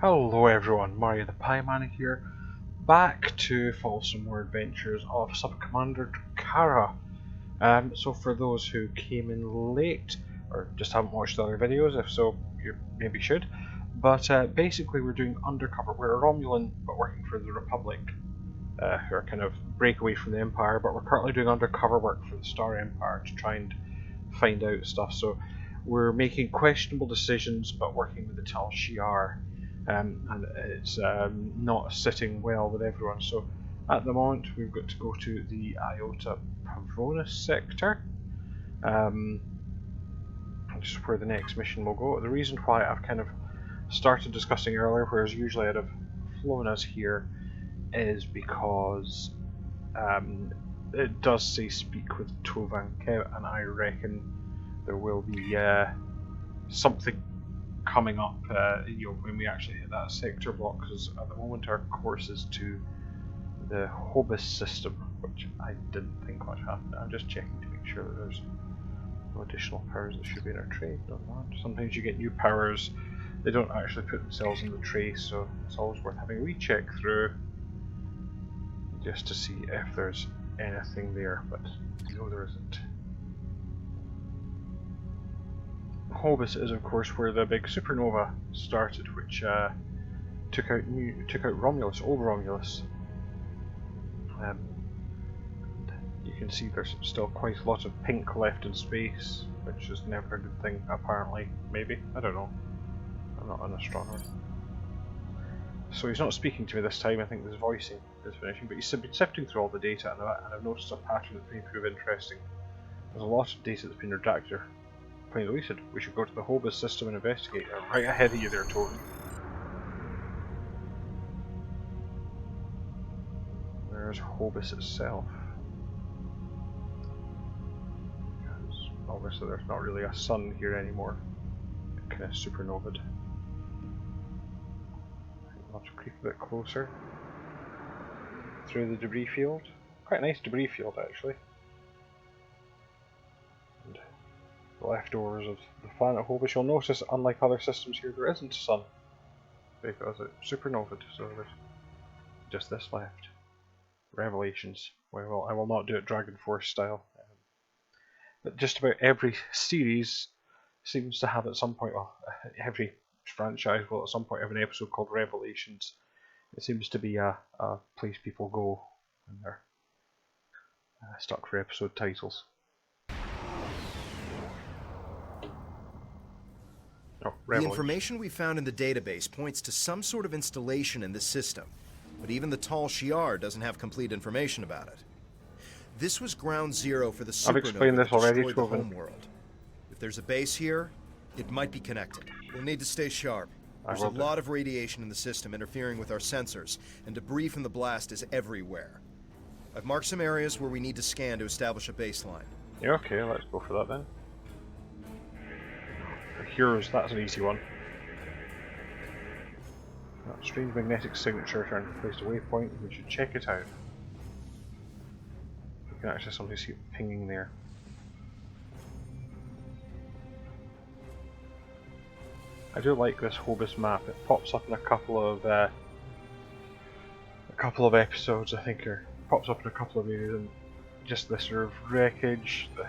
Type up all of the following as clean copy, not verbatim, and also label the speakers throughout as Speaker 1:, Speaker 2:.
Speaker 1: Hello everyone, Mario the Pie Man here, back to follow some more adventures of Sub-Commander Drakhara. So for those who came in late, or just haven't watched the other videos, if so, you maybe should, but basically we're doing undercover. We're a Romulan, but working for the Republic, who are kind of break away from the Empire, but we're currently doing undercover work for the Star Empire to try and find out stuff. So we're making questionable decisions, but working with the Tal Shiar. And it's not sitting well with everyone. So at the moment we've got to go to the Iota Pavonis sector, which is where the next mission will go. The reason why I've kind of started discussing earlier, whereas usually I'd have flown us here, is because it does say speak with Tovankev, and I reckon there will be something coming up, when we actually hit that sector block, because at the moment our course is to the Hobus system, which I didn't think much happened. I'm just checking to make sure that there's no additional powers that should be in our tray. Sometimes you get new powers, they don't actually put themselves in the tray, so it's always worth having a wee check through just to see if there's anything there, but no, there isn't. Hobus is, of course, where the big supernova started, which took out Romulus, old Romulus. You can see there's still quite a lot of pink left in space, which is never a good thing, apparently. Maybe, I don't know. I'm not an astronomer. So he's not speaking to me this time. I think his voicing is finishing, but he's been sifting through all the data, and I've noticed a pattern that may prove interesting. There's a lot of data that's been redacted. We should go to the Hobus system and investigate. Right ahead of you there, Toad. There's Hobus itself. Because obviously there's not really a sun here anymore. Kind of supernovaed. I'll have to creep a bit closer. Through the debris field. Quite a nice debris field, actually. Leftovers of the planet Hobus. You'll notice, unlike other systems here, there isn't a sun because it's supernovaed, so there's just this left. Revelations. Well, I will not do it Dragon Force style, but just about every series seems to have at some point, well, every franchise will at some point have an episode called Revelations. It seems to be a place people go when they're stuck for episode titles.
Speaker 2: The information we found in the database points to some sort of installation in this system, but even the Tal Shiar doesn't have complete information about it. This was ground zero for the supernova that destroyed the homeworld. If there's a base here, it might be connected. We'll need to stay sharp. There's a lot of radiation in the system interfering with our sensors, and debris from the blast is everywhere. I've marked some areas where we need to scan to establish a baseline.
Speaker 1: Yeah, okay, let's go for that then. Heroes, that's an easy one. That strange magnetic signature trying to place a waypoint, we should check it out. We can actually sometimes see it pinging there. I do like this Hobus map. It pops up in a couple of episodes, I think, or pops up in a couple of areas, and just this sort of wreckage, the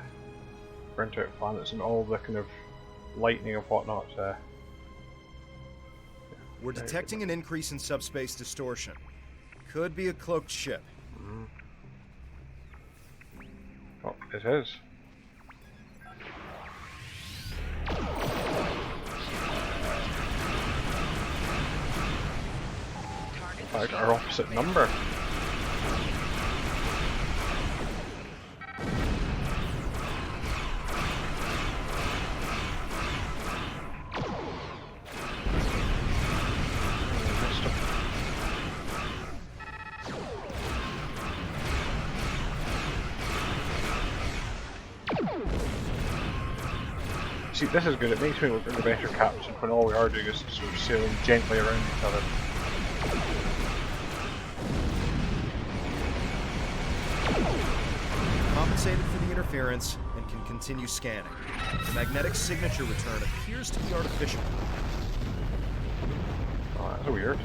Speaker 1: burnt out planets, and all the kind of lightning and whatnot.
Speaker 2: We're detecting an increase in subspace distortion. Could be a cloaked ship.
Speaker 1: Oh, it is. Like our opposite number. See, this is good. It makes me look like a better captain when all we are doing is sort of sailing gently around each other.
Speaker 2: Compensated for the interference and can continue scanning. The magnetic signature return appears to be artificial.
Speaker 1: That's weird.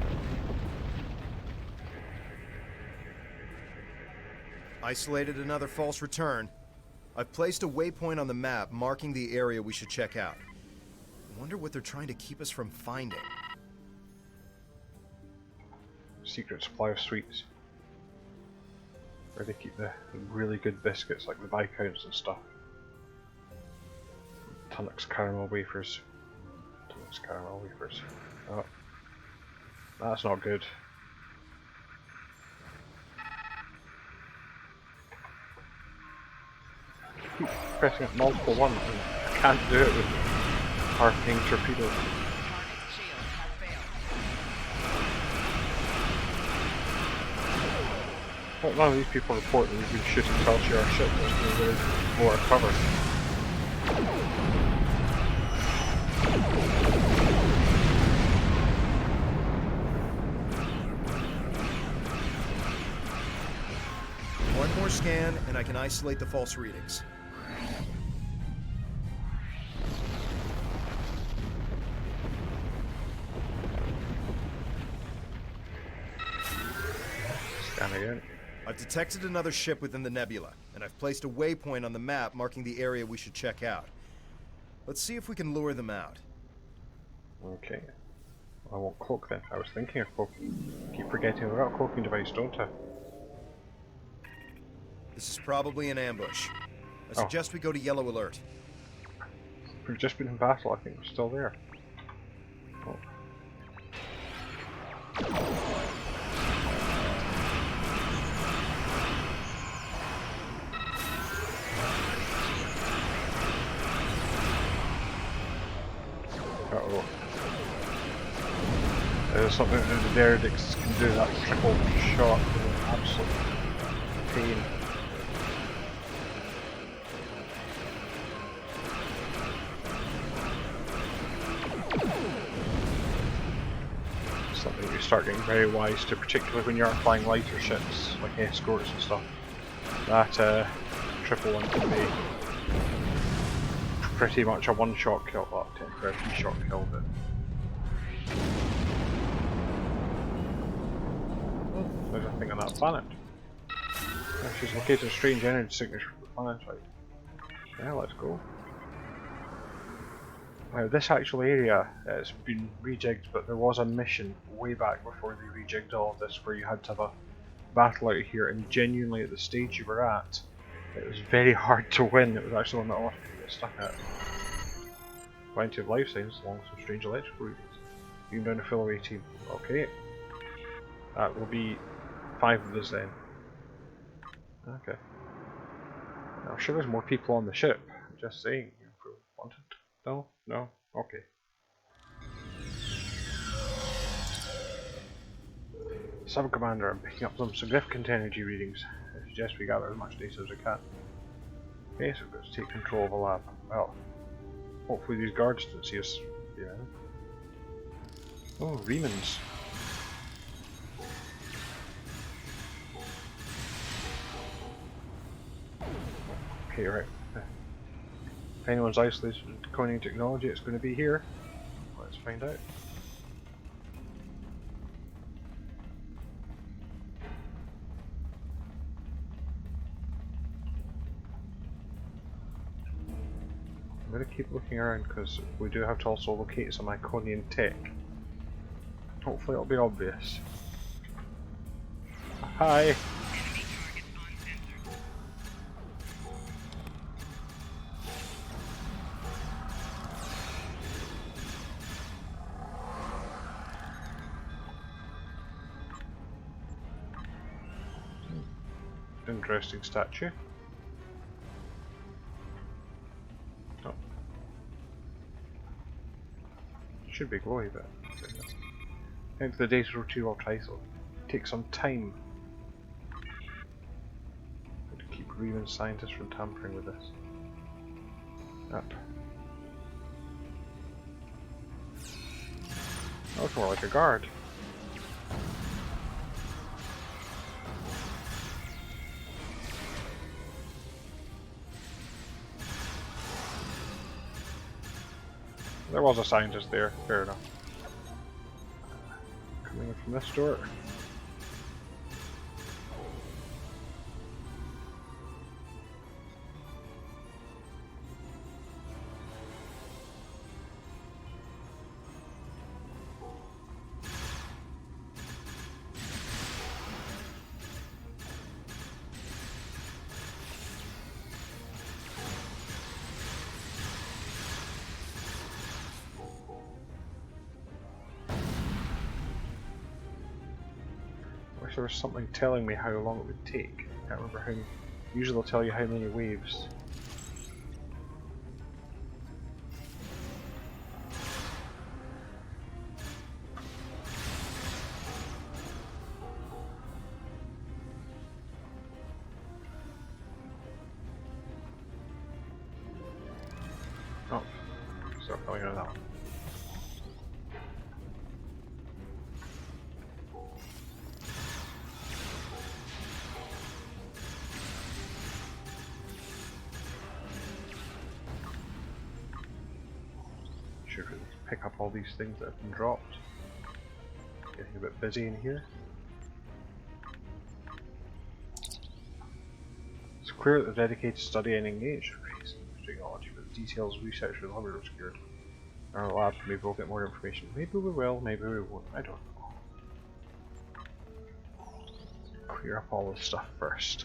Speaker 2: Isolated another false return. I've placed a waypoint on the map marking the area we should check out. I wonder what they're trying to keep us from finding.
Speaker 1: Secret supply of sweets. Where they keep the really good biscuits like the Viscounts and stuff. Tunnocks caramel wafers. Tunnocks caramel wafers. Oh. That's not good. Keep pressing it multiple ones and I can't do it with harping torpedoes. Well, none of these people report that we've been shooting Tal Shiar ships, that's going to really blow our cover.
Speaker 2: One more scan and I can isolate the false readings.
Speaker 1: Scan again.
Speaker 2: I've detected another ship within the nebula, and I've placed a waypoint on the map marking the area we should check out. Let's see if we can lure them out.
Speaker 1: Okay. I won't cloak then. I was thinking of cloaking. Keep forgetting I've got a cloaking device, don't I?
Speaker 2: This is probably an ambush. I suggest we go to yellow alert.
Speaker 1: We've just been in battle, I think we're still there. Oh. Uh-oh. There's something that the Deredicts can do, that triple shot with an absolute pain. Something you start getting very wise to, particularly when you're flying lighter ships, like escorts and stuff. That triple one can be pretty much a one-shot kill, well, technically a two-shot kill, but... Oh, there's a thing on that planet. Yeah, she's located a strange energy signature for the planet, right? Yeah, let's go. Now, this actual area has been rejigged, but there was a mission way back before they rejigged all of this where you had to have a battle out here, and genuinely at the stage you were at, it was very hard to win. It was actually one that a lot of people get stuck at. Plenty of life signs along with some strange electrical readings. Beam down a full away team. Okay. That will be 5 of us then. Okay. I'm sure there's more people on the ship. Just saying. If we wanted. No? No? Okay. Sub-Commander, I'm picking up some significant energy readings. I suggest we gather as much data as we can. Okay, so we've got to take control of a lab. Well, hopefully these guards don't see us. Yeah. Oh, Remans. Okay, right. If anyone's isolated from Iconian technology, it's going to be here. Let's find out. I'm going to keep looking around because we do have to also locate some Iconian tech. Hopefully it'll be obvious. Hi! Interesting statue. Oh. Should be glowy, but I think the data retrieval title takes some time. To keep Reman scientists from tampering with this. Up. That looks more like a guard. There was a scientist there, fair enough. Coming in from this door. There was something telling me how long it would take. I can't remember how. Usually they'll tell you how many waves. Oh, stop coming out of that one. Pick up all these things that have been dropped. Getting a bit busy in here. It's clear that they're dedicated to study and engaged with technology, but the details of research are a little bit obscured. In our lab, maybe we'll get more information. Maybe we will, maybe we won't. I don't know. Clear up all this stuff first.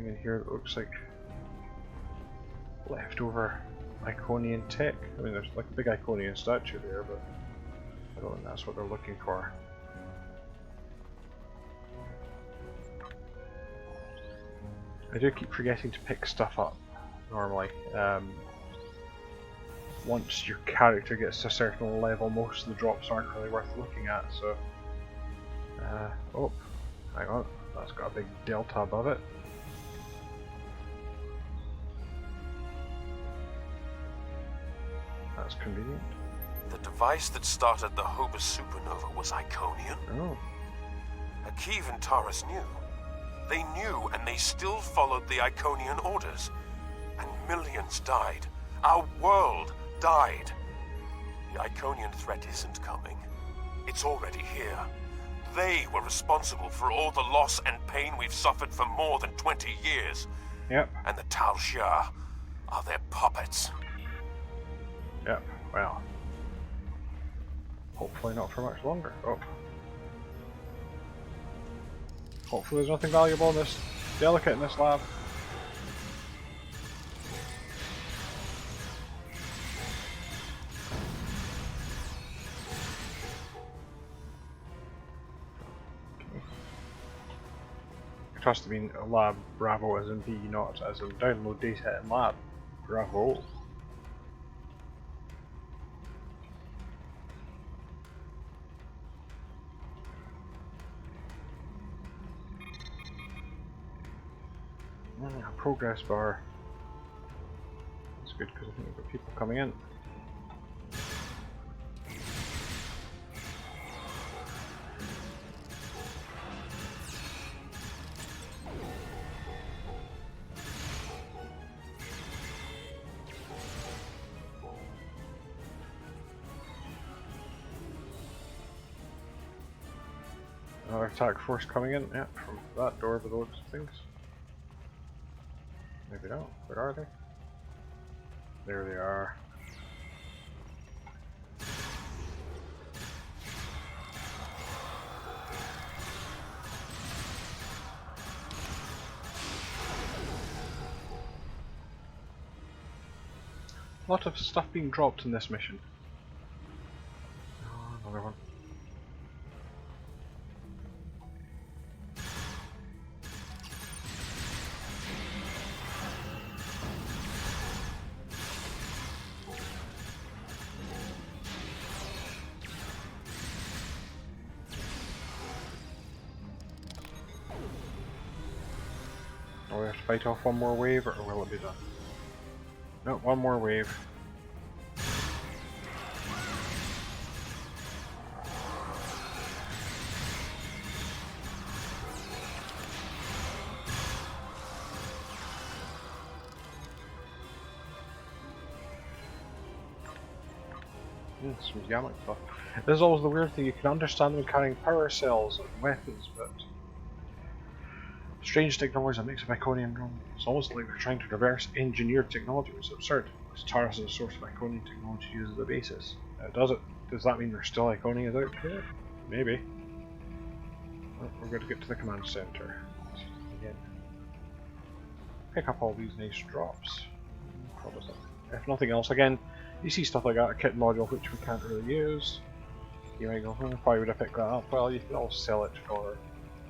Speaker 1: In here that looks like leftover Iconian tech. I mean, there's like a big Iconian statue there, but I don't think that's what they're looking for. I do keep forgetting to pick stuff up normally. Once your character gets to a certain level, most of the drops aren't really worth looking at, so... oh, hang on, that's got a big delta above it. That's convenient.
Speaker 3: The device that started the Hobus supernova was Iconian.
Speaker 1: Oh.
Speaker 3: Akiv and Taurus knew. They knew, and they still followed the Iconian orders. And millions died. Our world died. The Iconian threat isn't coming. It's already here. They were responsible for all the loss and pain we've suffered for more than 20 years.
Speaker 1: Yep.
Speaker 3: And the Tal Shiar are their puppets.
Speaker 1: Yep, well. Hopefully not for much longer. Oh. Hopefully there's nothing valuable in this, delicate in this lab. Okay. It has to mean lab Bravo as in B, not as in download data in lab. Bravo. A progress bar. That's good because I think we've got people coming in. Another attack force coming in, yeah, from that door by the looks of things. Maybe not. Where are they? There they are. A lot of stuff being dropped in this mission. Oh, another one. Do we have to fight off one more wave, or will it be done? No, one more wave. Some gamma stuff. This is always the weird thing, you can understand them carrying power cells and weapons, but strange technology that makes a Iconian wrong. It's almost like they're trying to reverse engineer technology, which is absurd, because Taurus is a source of Iconian technology used as a basis. Does that mean there's still Iconians out there? Maybe. Well, we're going to get to the command center again. Pick up all these nice drops. If nothing else, again, you see stuff like that, a kit module which we can't really use. You might go, why would I pick that up? Well, you can also sell it for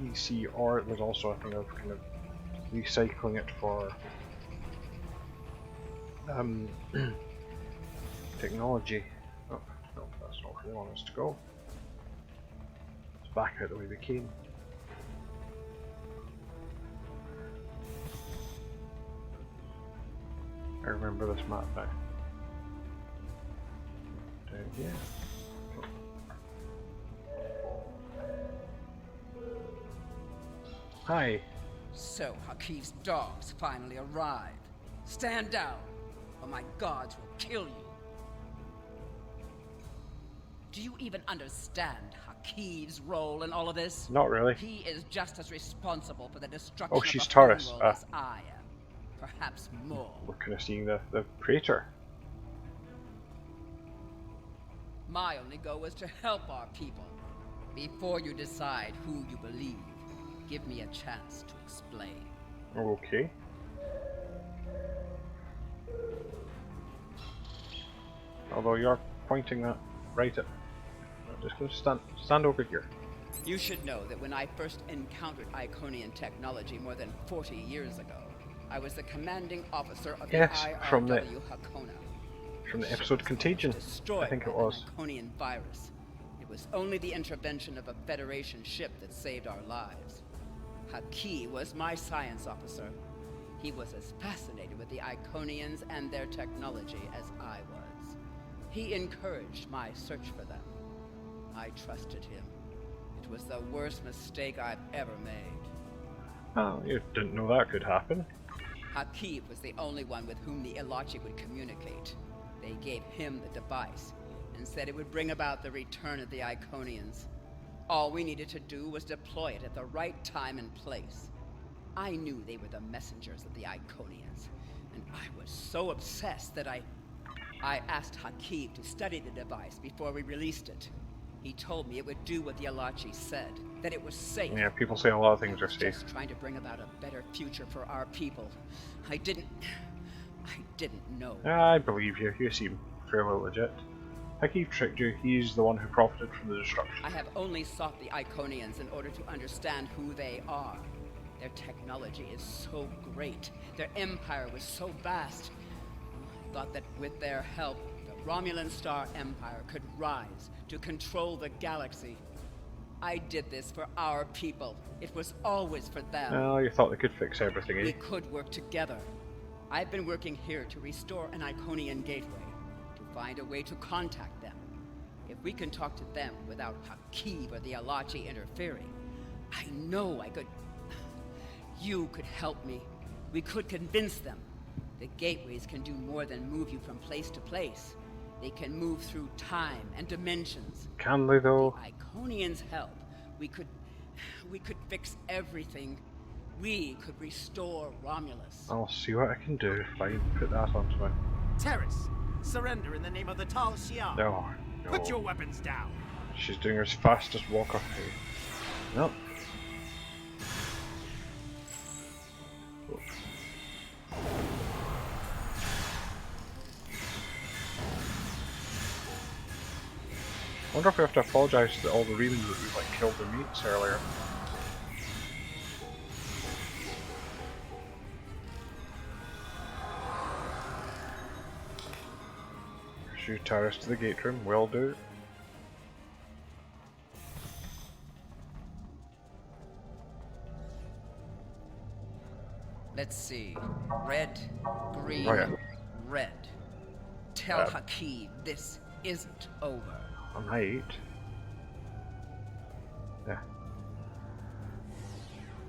Speaker 1: EC, or there's also a thing of kind of recycling it for technology. Oh, no, that's not where they want us to go. Let's back out the way we came. I remember this map now. Down here. Hi.
Speaker 4: So Hakiv's dogs finally arrived. Stand down, or my guards will kill you. Do you even understand Hakiv's role in all of this?
Speaker 1: Not really.
Speaker 4: He is just as responsible for the destruction
Speaker 1: Oh, she's
Speaker 4: of the
Speaker 1: Taurus.
Speaker 4: homeworld as I am. Perhaps more.
Speaker 1: We're kind of seeing the Preator.
Speaker 4: My only goal was to help our people. Before you decide who you believe, give me a chance to explain.
Speaker 1: Okay. Although you're pointing that right at... I'm just going to stand over here.
Speaker 4: You should know that when I first encountered Iconian technology more than 40 years ago, I was the commanding officer of the IRW
Speaker 1: from the
Speaker 4: Hakona.
Speaker 1: episode Contagion, I think it was.
Speaker 4: An Iconian virus. It was only the intervention of a Federation ship that saved our lives. Haki was my science officer. He was as fascinated with the Iconians and their technology as I was. He encouraged my search for them. I trusted him. It was the worst mistake I've ever made.
Speaker 1: Oh, you didn't know that could happen.
Speaker 4: Hakib was the only one with whom the Ilachi would communicate. They gave him the device and said it would bring about the return of the Iconians. All we needed to do was deploy it at the right time and place. I knew they were the messengers of the Iconians, and I was so obsessed that I asked Hakib to study the device before we released it. He told me it would do what the Ilachi said, that it was safe.
Speaker 1: Yeah, people say a lot of things are safe.
Speaker 4: Just trying to bring about a better future for our people. I didn't know.
Speaker 1: I believe you. You seem fairly legit. Hakib tricked you. He's the one who profited from the destruction.
Speaker 4: I have only sought the Iconians in order to understand who they are. Their technology is so great. Their empire was so vast. I thought that with their help, the Romulan Star Empire could rise to control the galaxy. I did this for our people. It was always for them.
Speaker 1: Oh, you thought they could fix everything, eh?
Speaker 4: We could work together. I've been working here to restore an Iconian gateway, to find a way to contact them. If we can talk to them without Hakib or the Alachi interfering, I know I could... You could help me. We could convince them. The gateways can do more than move you from place to place. They can move through time and dimensions.
Speaker 1: Can they though?
Speaker 4: With Iconians' help, we could fix everything. We could restore Romulus.
Speaker 1: I'll see what I can do if I put that onto my...
Speaker 5: Terrace, surrender in the name of the Tal Shiar.
Speaker 1: No.
Speaker 5: Put your weapons down.
Speaker 1: She's doing her fastest walk off. No. I wonder if we have to apologise to all the Remans that we killed their mates earlier. Shoot Taurus to the gate room, will do.
Speaker 4: Let's see. Red, green, red. Tell Hakib this isn't over.
Speaker 1: I might. Yeah.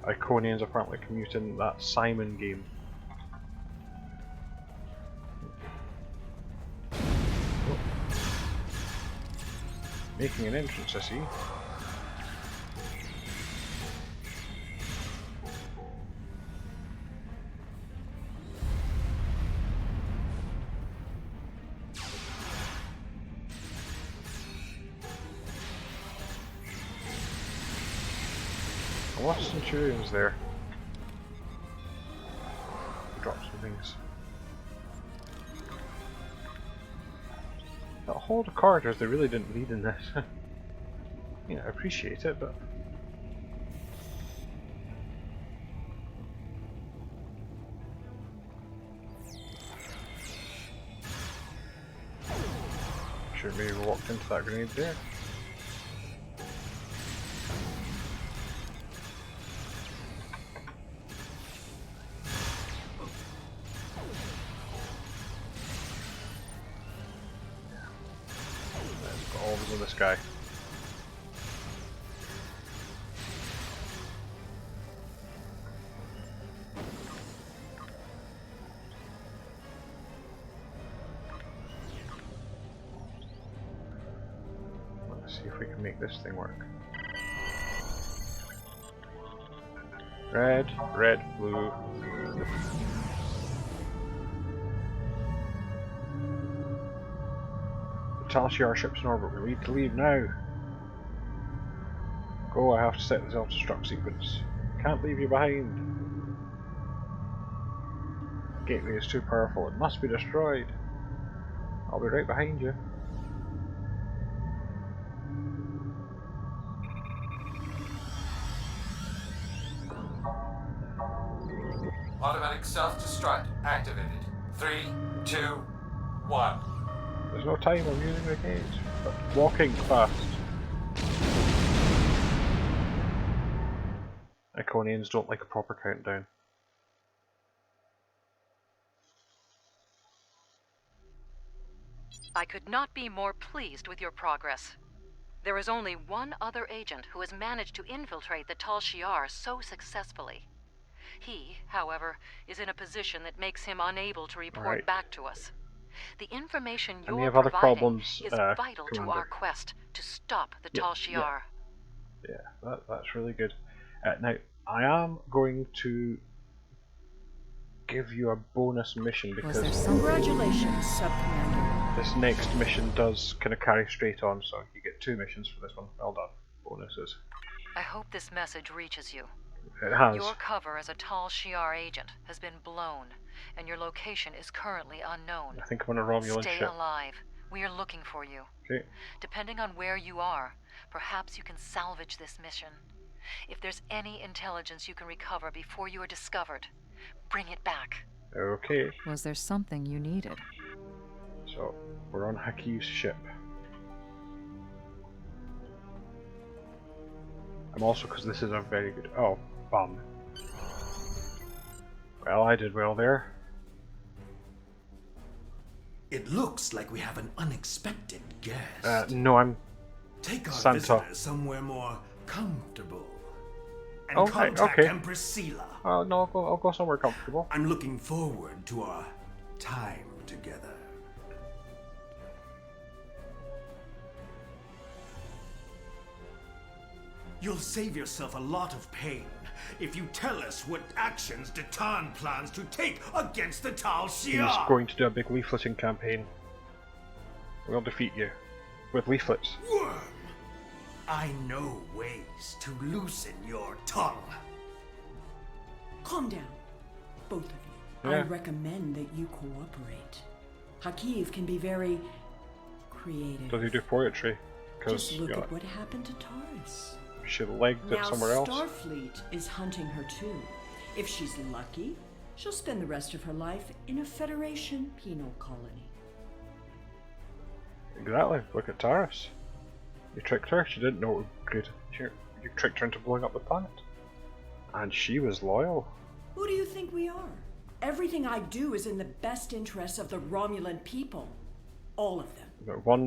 Speaker 1: Iconians apparently commuting that Simon game. Making an entrance, I see. I lost Centurions there. Drop some things. That hold of corridors they really didn't need in this. You know, I appreciate it, but should maybe walked into that grenade there. Let's go over to this guy. See if we can make this thing work. Red, red, blue. The Tal Shiar ship's in orbit. We need to leave now. Go, I have to set the self-destruct sequence. Can't leave you behind. The gateway is too powerful. It must be destroyed. I'll be right behind you.
Speaker 6: Automatic self-destruct activated. 3, 2, 1.
Speaker 1: There's no time, I'm using the gauge. But walking fast. Iconians don't like a proper countdown.
Speaker 7: I could not be more pleased with your progress. There is only one other agent who has managed to infiltrate the Tal Shiar so successfully. He, however, is in a position that makes him unable to report back to us. The information you're providing is vital to our quest to stop the Tal Shiar.
Speaker 1: Yeah, that's really good. Now, I am going to give you a bonus mission because
Speaker 8: congratulations, Sub-Commander.
Speaker 1: This next mission does kind of carry straight on, so you get 2 missions for this one. Well done. Bonuses.
Speaker 7: I hope this message reaches you.
Speaker 1: It has.
Speaker 7: Your cover as a Tal Shiar agent has been blown, and your location is currently unknown.
Speaker 1: I think I'm on a Romulan ship.
Speaker 7: Stay alive. We are looking for you.
Speaker 1: Okay.
Speaker 7: Depending on where you are, perhaps you can salvage this mission. If there's any intelligence you can recover before you are discovered, bring it back.
Speaker 1: Okay.
Speaker 8: Was there something you needed?
Speaker 1: So, we're on Haki's ship. I'm also, because this is a very good... Oh, bum. Well, I did well there.
Speaker 9: It looks like we have an unexpected guest.
Speaker 1: No, I'm
Speaker 9: Take our
Speaker 1: Santa.
Speaker 9: visitor somewhere more comfortable. And contact Empress Sela.
Speaker 1: No, I'll go somewhere comfortable.
Speaker 9: I'm looking forward to our time together. You'll save yourself a lot of pain if you tell us what actions Datan plans to take against the Tal Shiar.
Speaker 1: He's going to do a big leafleting campaign. We'll defeat you. With leaflets.
Speaker 9: Worm! I know ways to loosen your tongue.
Speaker 10: Calm down, both of you.
Speaker 1: Yeah.
Speaker 10: I recommend that you cooperate. Hakiv can be very creative.
Speaker 1: Does he do poetry?
Speaker 10: Just look at what happened to Taurus.
Speaker 1: She legged it somewhere else.
Speaker 10: Starfleet is hunting her too. If she's lucky, she'll spend the rest of her life in a Federation penal colony.
Speaker 1: Exactly. Look at Taurus. You tricked her. She didn't know it was good. You tricked her into blowing up the planet. And she was loyal.
Speaker 10: Who do you think we are? Everything I do is in the best interests of the Romulan people. All of them.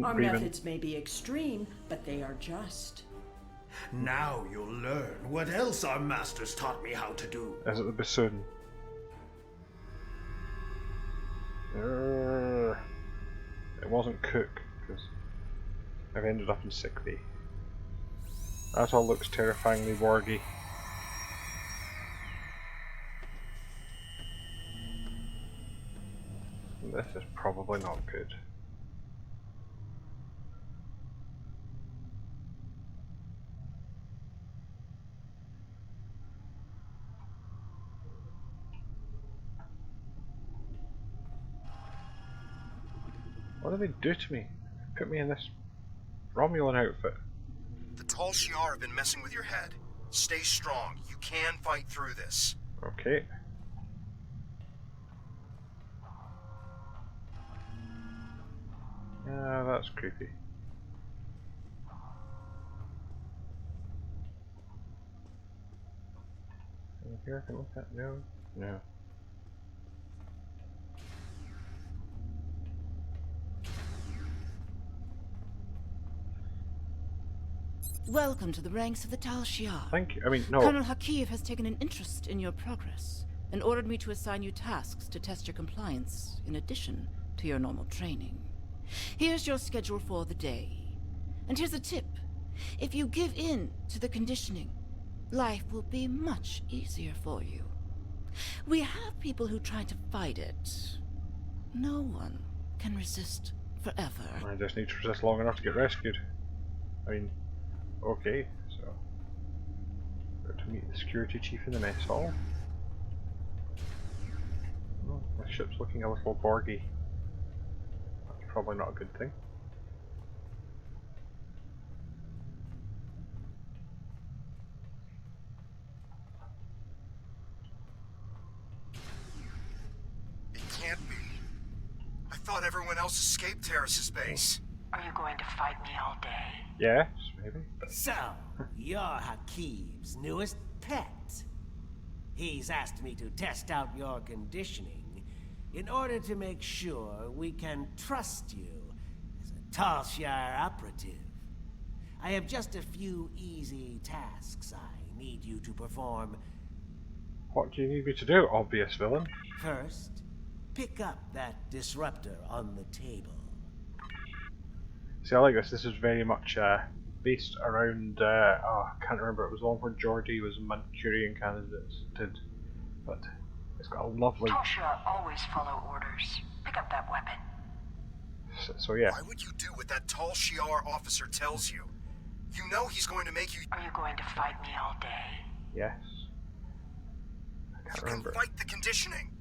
Speaker 10: Our methods may be extreme, but they are just.
Speaker 9: Now you'll learn what else our masters taught me how to do.
Speaker 1: Is it the bassoon? It wasn't Cook, because I've ended up in sick bay. That all looks terrifyingly wargy. This is probably not good. What did they do to me? Put me in this Romulan outfit.
Speaker 2: The Tal Shiar have been messing with your head. Stay strong. You can fight through this.
Speaker 1: Okay. Yeah, that's creepy. Anything here I can look at? No? No.
Speaker 11: Welcome to the ranks of the Tal Shiar.
Speaker 1: Thank you. I mean, no.
Speaker 11: Colonel Hakiv has taken an interest in your progress and ordered me to assign you tasks to test your compliance, in addition to your normal training. Here's your schedule for the day. And here's a tip. If you give in to the conditioning, life will be much easier for you. We have people who try to fight it. No one can resist forever.
Speaker 1: I just need to resist long enough to get rescued. I mean, okay, so got to meet the security chief in the mess hall. Oh, my ship's looking a little borgy. That's probably not a good thing.
Speaker 2: It can't be. I thought everyone else escaped Terrace's base.
Speaker 12: Are you going to fight me all day?
Speaker 1: Yes, maybe.
Speaker 5: So, you're Hakiv's newest pet. He's asked me to test out your conditioning in order to make sure we can trust you as a Tal Shiar operative. I have just a few easy tasks I need you to perform.
Speaker 1: What do you need me to do, obvious villain?
Speaker 5: First, pick up that disruptor on the table.
Speaker 1: See, I like this. This is very much based around, I can't remember, it was the one where Geordi was a Manchurian candidate, but it's got a lovely...
Speaker 12: Tal Shiar always follow orders. Pick up that weapon.
Speaker 1: So yeah.
Speaker 2: Why would you do what that Tal Shiar officer tells you? You know he's going to make you...
Speaker 12: Are you going to fight me all day?
Speaker 1: Yes. I can't remember.
Speaker 2: You can fight the conditioning.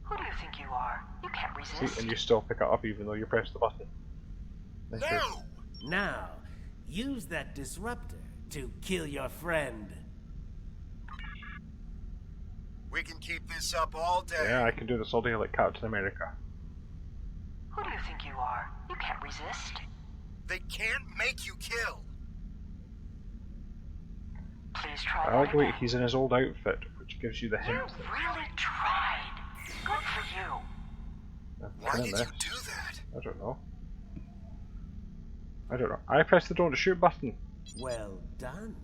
Speaker 12: Who do you think you are? You can't resist.
Speaker 1: See, and you still pick it up even though you press the button.
Speaker 2: No!
Speaker 5: Now, use that disruptor to kill your friend.
Speaker 2: We can keep this up all day.
Speaker 1: Yeah, I can do this all day like Captain America.
Speaker 12: Who do you think you are? You can't resist.
Speaker 2: They can't make you kill.
Speaker 12: Please try
Speaker 1: I like the way he's in his old outfit, which gives you the hint.
Speaker 12: You really tried. Good for you.
Speaker 2: Why did you do that?
Speaker 1: I don't know. I pressed the don't shoot button.
Speaker 5: Well done.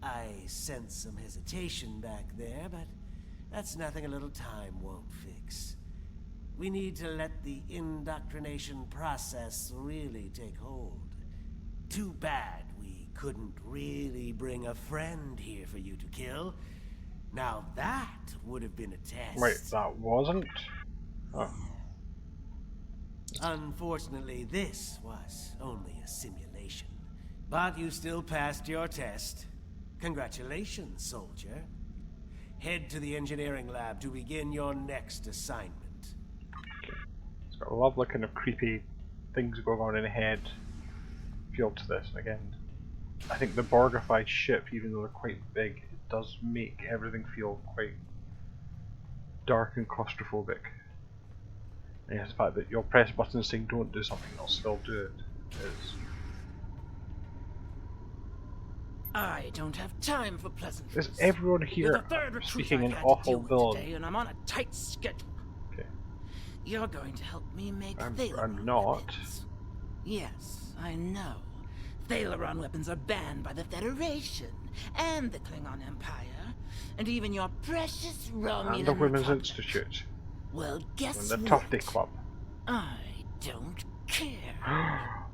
Speaker 5: I sense some hesitation back there, but that's nothing a little time won't fix. We need to let the indoctrination process really take hold. Too bad we couldn't really bring a friend here for you to kill. Now that would have been a test.
Speaker 1: Wait, that wasn't? Oh.
Speaker 5: Unfortunately, this was only a simulation. But you still passed your test. Congratulations, soldier. Head to the engineering lab to begin your next assignment.
Speaker 1: Okay. It's got a lovely kind of creepy things going on in the head feel to this. And again, I think the Borgified ship, even though they're quite big, it does make everything feel quite dark and claustrophobic. And yes, the fact that you'll press buttons saying don't do something, they'll still do it. Is...
Speaker 11: I don't have time for pleasantries.
Speaker 1: Is everyone here speaking an awful villain?
Speaker 11: Today, and I'm on a tight schedule.
Speaker 1: Okay.
Speaker 11: You're going to help me make
Speaker 1: I'm not.
Speaker 11: Weapons. Yes, I know. Thalaron weapons are banned by the Federation and the Klingon Empire, and even your precious Romulan
Speaker 1: And the Women's
Speaker 11: Republic.
Speaker 1: Institute.
Speaker 11: Well, guess
Speaker 1: And the
Speaker 11: what?
Speaker 1: Tough Day Club.
Speaker 11: I don't care.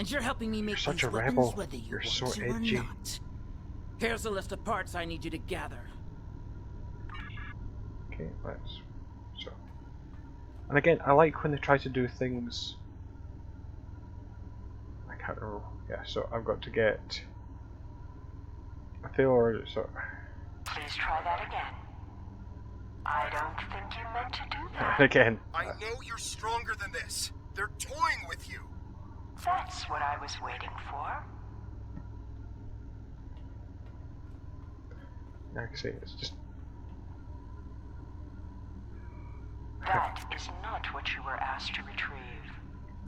Speaker 11: And you're helping me make
Speaker 1: such
Speaker 11: these
Speaker 1: a
Speaker 11: weapons
Speaker 1: rebel.
Speaker 11: whether you
Speaker 1: You're
Speaker 11: want
Speaker 1: so
Speaker 11: to
Speaker 1: edgy.
Speaker 11: or not. Here's a list of parts I need you to gather.
Speaker 1: Okay, let's. So. And again, I like when they try to do things. I can't remember. Yeah, so I've got to get a failure. So.
Speaker 12: Please try that again. I don't think you meant to do that.
Speaker 1: Again.
Speaker 2: I know you're stronger than this. They're toying with you.
Speaker 12: That's what I was waiting for.
Speaker 1: Like I say, it's just.
Speaker 12: That is not what you were asked to retrieve.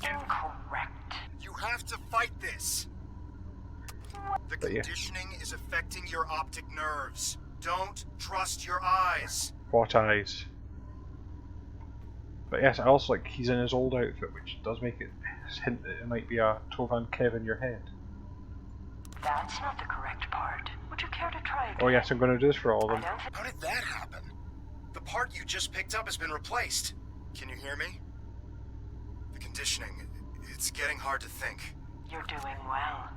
Speaker 12: Incorrect.
Speaker 2: You have to fight this. The conditioning is affecting your optic nerves. Don't trust your eyes.
Speaker 1: What eyes? But yes, I also like he's in his old outfit, which does make it hint that it might be a Tovan Kev in your head.
Speaker 12: That's not the correct part. Would you care to try again?
Speaker 1: Oh yes, I'm going to do this for all of them.
Speaker 2: How did that happen? The part you just picked up has been replaced. Can you hear me? The conditioning, it's getting hard to think.
Speaker 12: You're doing well.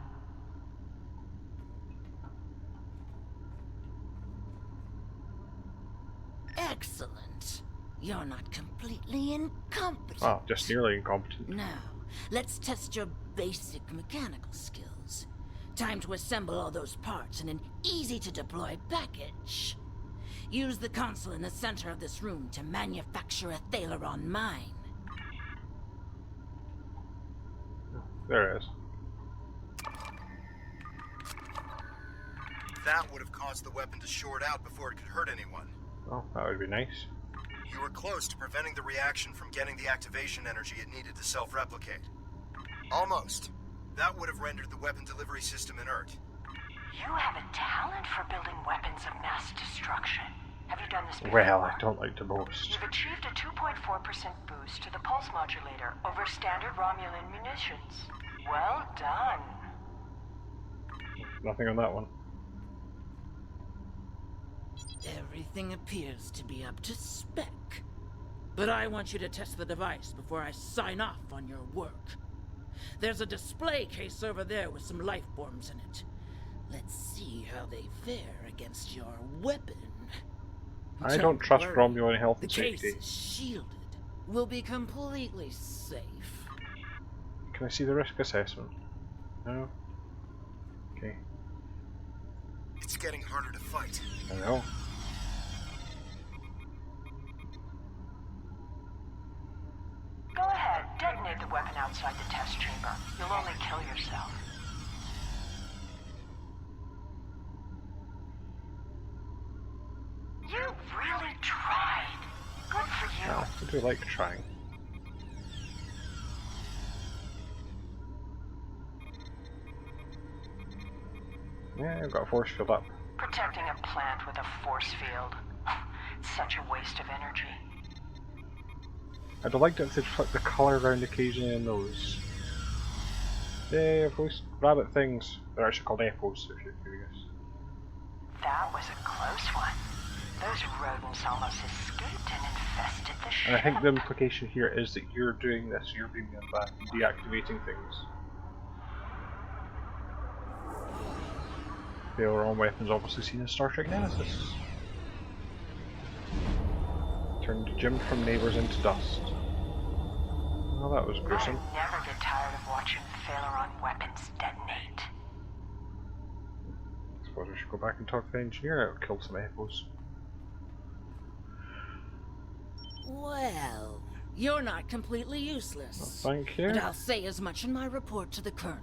Speaker 11: Excellent. You're not completely incompetent.
Speaker 1: Oh, just nearly incompetent.
Speaker 11: Now, let's test your basic mechanical skills. Time to assemble all those parts in an easy-to-deploy package. Use the console in the center of this room to manufacture a Thaleron mine.
Speaker 1: There it is.
Speaker 2: That would have caused the weapon to short out before it could hurt anyone.
Speaker 1: Oh, that would be nice.
Speaker 2: You were close to preventing the reaction from getting the activation energy it needed to self-replicate. Almost. That would have rendered the weapon delivery system inert.
Speaker 12: You have a talent for building weapons of mass destruction. Have you done this before?
Speaker 1: Well, I don't like to boast.
Speaker 12: You've achieved a 2.4% boost to the pulse modulator over standard Romulan munitions. Well done.
Speaker 1: Nothing on that one.
Speaker 11: Everything appears to be up to spec. But I want you to test the device before I sign off on your work. There's a display case over there with some life forms in it. Let's see how they fare against your weapon.
Speaker 1: I don't trust Romulan health and
Speaker 11: the case
Speaker 1: safety.
Speaker 11: is shielded. We'll be completely safe.
Speaker 1: Can I see the risk assessment? No? Okay.
Speaker 2: It's getting harder to fight.
Speaker 1: I know.
Speaker 12: Go ahead, detonate the weapon outside the test chamber. You'll only kill yourself. You really tried. Good for you.
Speaker 1: I do like trying. Yeah, I've got a force field up.
Speaker 12: Protecting a plant with a force field. It's such a waste of energy.
Speaker 1: I'd have liked it if they'd flip the colour around occasionally on those. Yeah, those rabbit things. They're actually called apples, if you're curious.
Speaker 12: That was a close one. Those rodents almost escaped and infested the ship.
Speaker 1: And I think the implication here is that you're doing this, you're being back and deactivating things. Thaleron weapons obviously seen in Star Trek Nemesis. Turned Jim from neighbours into dust. Oh, that was gruesome.
Speaker 12: I never get tired of watching Thaleron weapons detonate.
Speaker 1: I suppose we should go back and talk to the engineer out, kill some apples.
Speaker 11: Well, you're not completely useless.
Speaker 1: Oh, thank you.
Speaker 11: And I'll say as much in my report to the Colonel.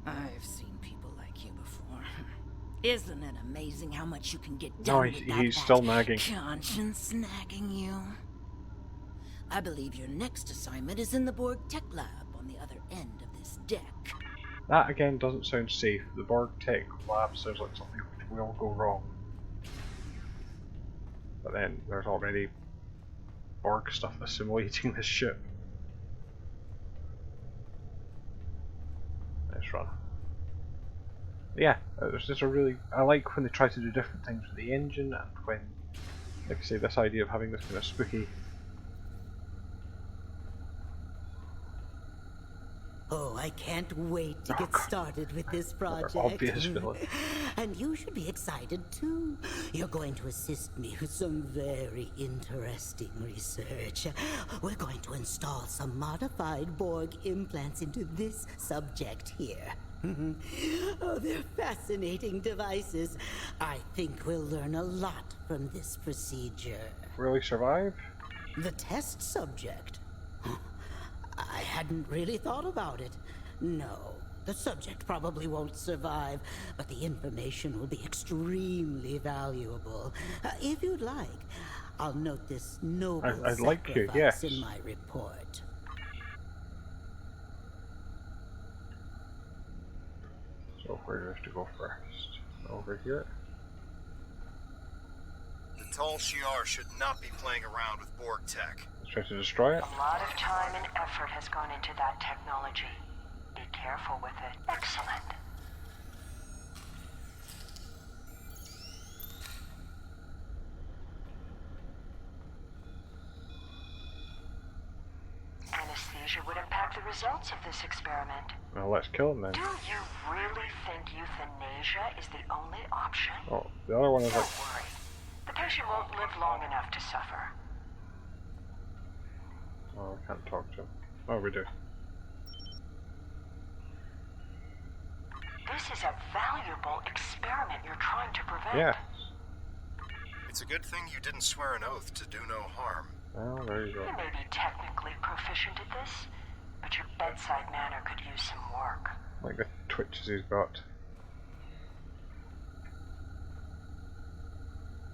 Speaker 11: I've seen people like you before. Isn't it amazing how much you can get done without
Speaker 1: he's
Speaker 11: that
Speaker 1: still nagging.
Speaker 11: conscience nagging you? I believe your next assignment is in the Borg Tech Lab on the other end of this deck.
Speaker 1: That again doesn't sound safe. The Borg Tech Lab sounds like something which will go wrong. But then there's already Borg stuff assimilating this ship. Let's run. Yeah, there's just a really... I like when they try to do different things with the engine, and when, like I say, this idea of having this kind of spooky...
Speaker 5: Oh,
Speaker 13: I can't wait to get started with this project.
Speaker 1: Obvious villain.
Speaker 13: And you should be excited too. You're going to assist me with some very interesting research. We're going to install some modified Borg implants into this subject here. Oh, they're fascinating devices. I think we'll learn a lot from this procedure.
Speaker 1: Will he survive?
Speaker 13: The test subject? I hadn't really thought about it. No, the subject probably won't survive, but the information will be extremely valuable. If you'd like, I'll note this noble
Speaker 1: I'd like to,
Speaker 13: sacrifice
Speaker 1: yes.
Speaker 13: in my report.
Speaker 1: So where do we have to go first? Over here?
Speaker 2: The Tal Shiar should not be playing around with Borg tech.
Speaker 1: Let's try to destroy it.
Speaker 12: A lot of time and effort has gone into that technology. Be careful with it. Excellent. Anesthesia would impact the results of this experiment.
Speaker 1: Well, let's kill him then.
Speaker 12: Do you really think euthanasia is the only option?
Speaker 1: Oh, the other one is like...
Speaker 12: Don't worry. The patient won't live long enough to suffer.
Speaker 1: Oh, I can't talk to him. Oh, we do.
Speaker 12: This is a valuable experiment you're trying to prevent.
Speaker 1: Yeah.
Speaker 2: It's a good thing you didn't swear an oath to do no harm.
Speaker 1: Oh, there you go.
Speaker 12: You may be technically proficient at this, but your bedside manner could use some work.
Speaker 1: Like the twitches he's got.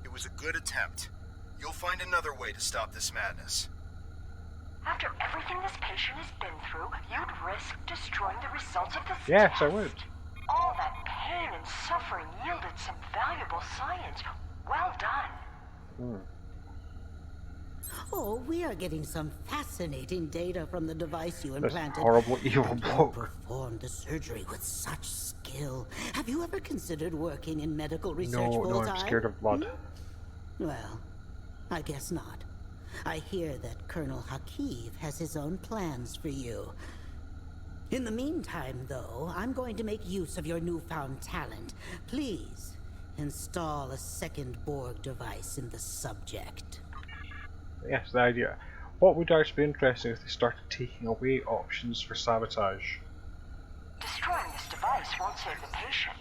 Speaker 2: It was a good attempt. You'll find another way to stop this madness.
Speaker 12: After everything this patient has been through, you'd risk destroying the results of this
Speaker 1: Yes,
Speaker 12: test.
Speaker 1: I would.
Speaker 12: All that pain and suffering yielded some valuable science. Well done.
Speaker 13: Oh, we are getting some fascinating data from the device you
Speaker 1: This
Speaker 13: implanted.
Speaker 1: horrible evil
Speaker 13: You
Speaker 1: bloke.
Speaker 13: performed the surgery with such skill. Have you ever considered working in medical research
Speaker 1: No,
Speaker 13: full-time?
Speaker 1: I'm scared of blood.
Speaker 13: Well, I guess not. I hear that Colonel Hakiv has his own plans for you. In the meantime, though, I'm going to make use of your newfound talent. Please, install a second Borg device in the subject.
Speaker 1: Yes, the idea. What would actually be interesting if they started taking away options for sabotage?
Speaker 12: Destroying this device won't save the patient.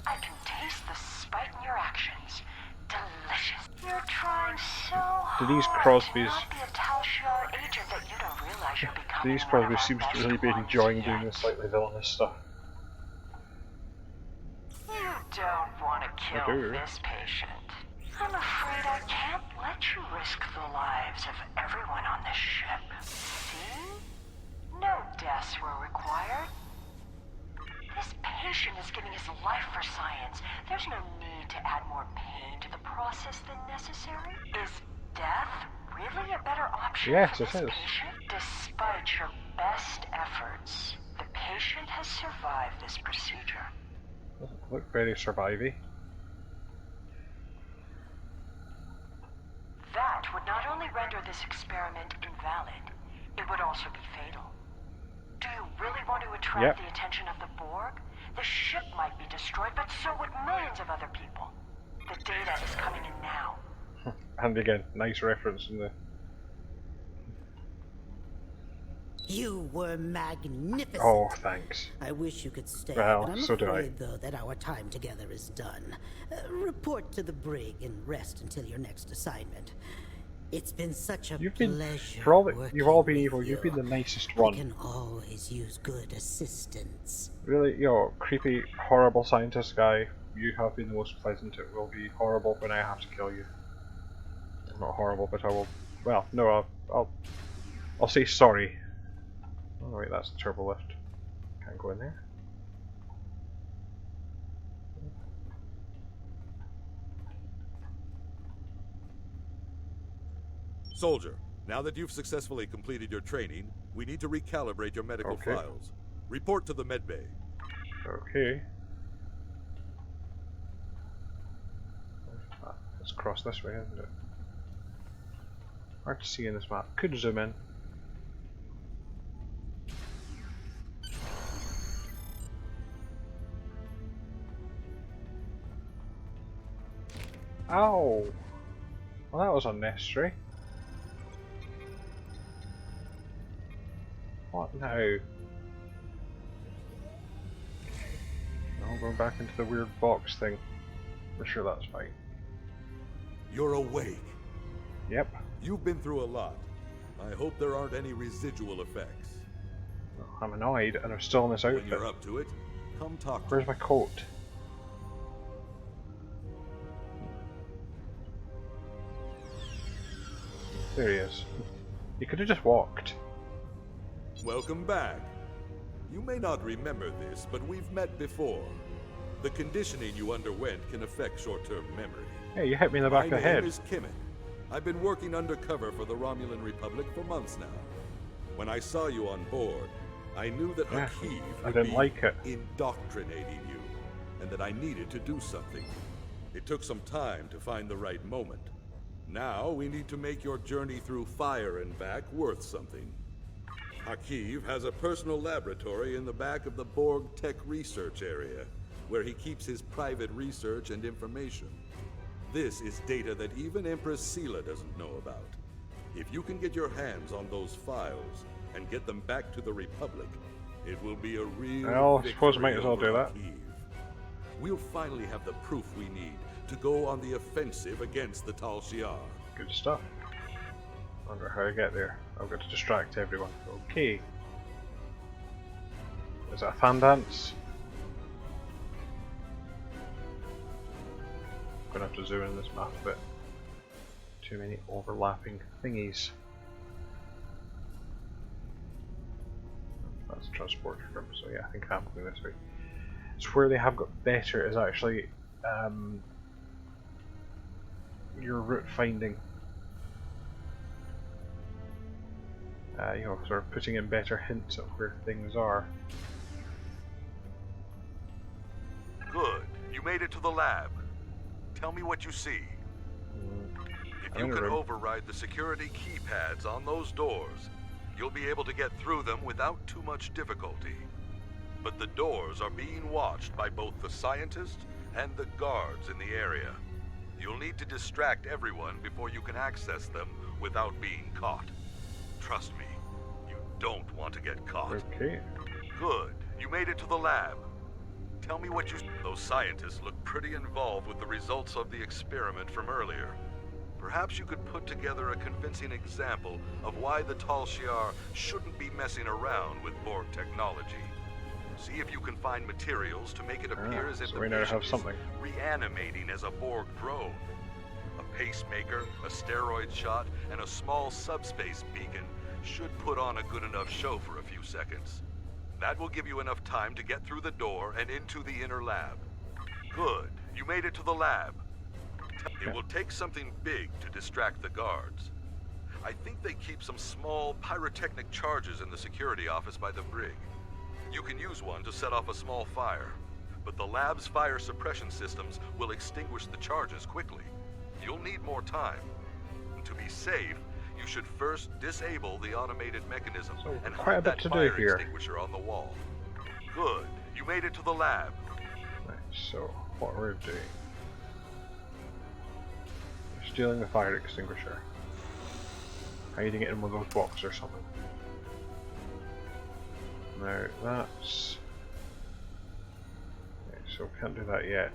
Speaker 12: I can taste the spite in your actions. Delicious. You're trying so hard
Speaker 1: Do these Crosbys...
Speaker 12: to not be a Tal Shiar agent that you don't realize you're becoming
Speaker 1: These
Speaker 12: one of
Speaker 1: Crosbys
Speaker 12: our
Speaker 1: seems to
Speaker 12: best
Speaker 1: really be
Speaker 12: ones
Speaker 1: enjoying
Speaker 12: yet.
Speaker 1: doing this slightly villainous stuff.
Speaker 12: You don't want to kill
Speaker 1: do.
Speaker 12: this patient. I'm afraid I can't let you risk the lives of everyone on this ship. See? No deaths were required. This patient is giving his life for science. There's no need to add more pain to the process than necessary. Is death really a better option
Speaker 1: Yes,
Speaker 12: for
Speaker 1: it
Speaker 12: this
Speaker 1: is.
Speaker 12: patient? Despite your best efforts, the patient has survived this procedure.
Speaker 1: Doesn't look very survivey.
Speaker 12: That would not only render this experiment invalid, it would also be fatal. Do you really want to attract the attention of the Borg? The ship might be destroyed, but so would millions of other people. The data is coming in now.
Speaker 1: And again, nice reference in the...
Speaker 13: You were magnificent.
Speaker 1: Oh, thanks.
Speaker 13: I wish you could stay,
Speaker 1: Well,
Speaker 13: but I'm
Speaker 1: so do I.
Speaker 13: afraid, though, that our time together is done. Report to the brig and rest until your next assignment. It's been such a pleasure.
Speaker 1: For all that
Speaker 13: working
Speaker 1: you've all been
Speaker 13: with
Speaker 1: evil,
Speaker 13: you.
Speaker 1: you've been the nicest
Speaker 13: I
Speaker 1: one.
Speaker 13: can always use good assistance.
Speaker 1: Really, you know, creepy, horrible scientist guy, you have been the most pleasant. It will be horrible when I have to kill you. Not horrible, but I will... Well, no, I'll say sorry. Oh wait, that's the turbo lift. Can't go in there.
Speaker 14: Soldier, now that you've successfully completed your training, we need to recalibrate your medical files. Report to the medbay.
Speaker 1: Okay. Let's cross this way, isn't it? Hard to see in this map. Could zoom in. Ow! Well, that was unnecessary. What now? I'm going back into the weird box thing. For sure that's fine.
Speaker 14: You're awake.
Speaker 1: Yep.
Speaker 14: You've been through a lot. I hope there aren't any residual effects.
Speaker 1: I'm annoyed and I'm still in this outfit.
Speaker 14: When you're up to it, come talk to
Speaker 1: Where's my coat? There he is. You could have just walked.
Speaker 14: Welcome back. You may not remember this, but we've met before. The conditioning you underwent can affect short-term memory.
Speaker 1: Hey, you hit me in the back of the head.
Speaker 14: My name is Kimmon. I've been working undercover for the Romulan Republic for months now. When I saw you on board, I knew that Akiv would be indoctrinating you, and that I needed to do something. It took some time to find the right moment. Now we need to make your journey through fire and back worth something. Akiv has a personal laboratory in the back of the Borg Tech Research area, where he keeps his private research and information. This is data that even Empress Sela doesn't know about. If you can get your hands on those files and get them back to the Republic, it will be a real
Speaker 1: Well, I suppose I might as well do that.
Speaker 14: We'll finally have the proof we need to go on the offensive against the Tal Shiar.
Speaker 1: Good stuff. Wonder how I get there. I've got to distract everyone. Okay. Is that a fan dance? I'm gonna have to zoom in this map a bit. Too many overlapping thingies. That's a transporter room, so yeah, I think I'm going this way. It's where they have got better is actually your route finding. You know, sort of putting in better hints of where things are.
Speaker 14: Good. You made it to the lab. Tell me what you see. If you can override the security keypads on those doors, you'll be able to get through them without too much difficulty. But the doors are being watched by both the scientists and the guards in the area. You'll need to distract everyone before you can access them without being caught. Trust me, you don't want to get caught.
Speaker 1: Okay.
Speaker 14: Good. You made it to the lab. Tell me what you... Those scientists look pretty involved with the results of the experiment from earlier. Perhaps you could put together a convincing example of why the Tal Shiar shouldn't be messing around with Borg technology. See if you can find materials to make it appear as if the patient is reanimating as a Borg drone. A pacemaker, a steroid shot, and a small subspace beacon should put on a good enough show for a few seconds. That will give you enough time to get through the door and into the inner lab. Good. You made it to the lab. It will take something big to distract the guards. I think they keep some small pyrotechnic charges in the security office by the brig. You can use one to set off a small fire, but the lab's fire suppression systems will extinguish the charges quickly. You'll need more time. To be safe, you should first disable the automated mechanism and hide that fire extinguisher on the wall. Good. You made it to the lab.
Speaker 1: Right, so what we're doing. We're stealing the fire extinguisher. Hiding it in one of those boxes or something. Now that's... Okay, so we can't do that yet.